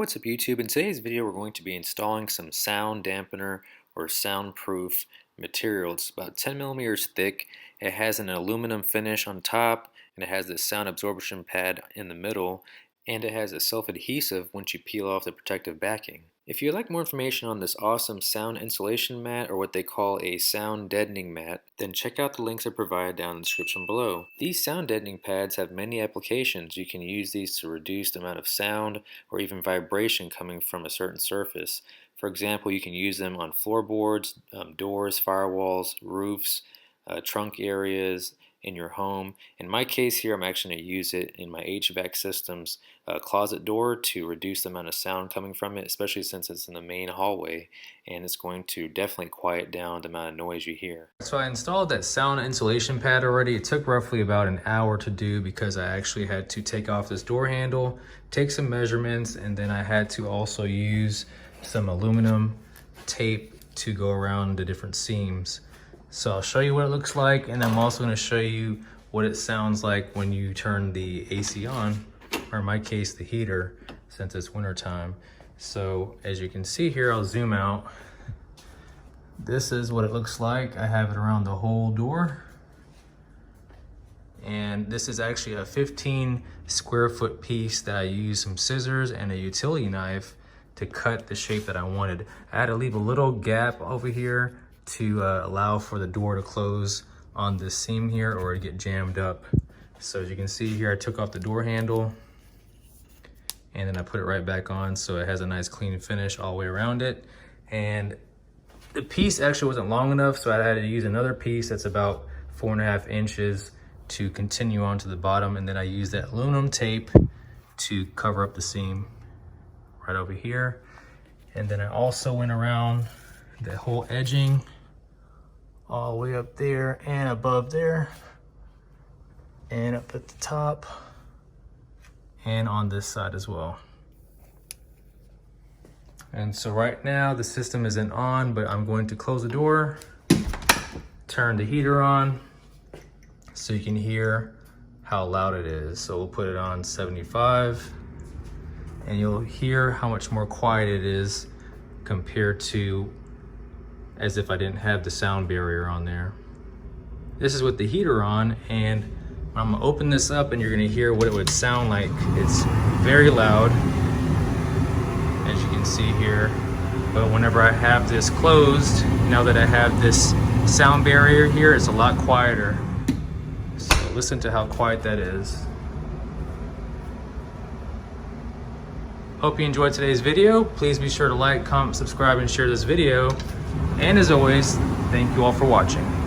what's up YouTube? In today's video we're going to be installing some sound dampener or soundproof material. It's about 10 millimeters thick. It has an aluminum finish on top and it has this sound absorption pad in the middle, and it has a self-adhesive once you peel off the protective backing. If you'd like more information on this awesome sound insulation mat, or what they call a sound deadening mat, then check out the links I provided down in the description below. These sound deadening pads have many applications. You can use these to reduce the amount of sound or even vibration coming from a certain surface. For example, you can use them on floorboards, doors, firewalls, roofs, trunk areas, in your home. In my case here, I'm actually going to use it in my HVAC system's closet door to reduce the amount of sound coming from it, especially since it's in the main hallway, and it's going to definitely quiet down the amount of noise you hear. So I installed that sound insulation pad already. It took roughly about an hour to do because I actually had to take off this door handle, take some measurements, and then I had to also use some aluminum tape to go around the different seams. So I'll show you what it looks like, and I'm also going to show you what it sounds like when you turn the AC on, or in my case the heater, since it's winter time. So as you can see here, I'll zoom out. This is what it looks like. I have it around the whole door, and this is actually a 15 square foot piece that I used some scissors and a utility knife to cut the shape that I wanted. I had to leave a little gap over here to allow for the door to close on this seam here or to get jammed up. So as you can see here, I took off the door handle and then I put it right back on, so it has a nice clean finish all the way around it. And the piece actually wasn't long enough, so I had to use another piece that's about 4.5 inches to continue on to the bottom, and then I used that aluminum tape to cover up the seam right over here. And then I also went around the whole edging all the way up there and above there and up at the top and on this side as well. And so right now the system isn't on, but I'm going to close the door, turn the heater on so you can hear how loud it is. So we'll put it on 75 and you'll hear how much more quiet it is compared to as if I didn't have the sound barrier on there. This is with the heater on, and I'm gonna open this up and you're gonna hear what it would sound like. It's very loud, as you can see here. But whenever I have this closed, now that I have this sound barrier here, it's a lot quieter. So listen to how quiet that is. Hope you enjoyed today's video. Please be sure to like, comment, subscribe, and share this video. And as always, thank you all for watching.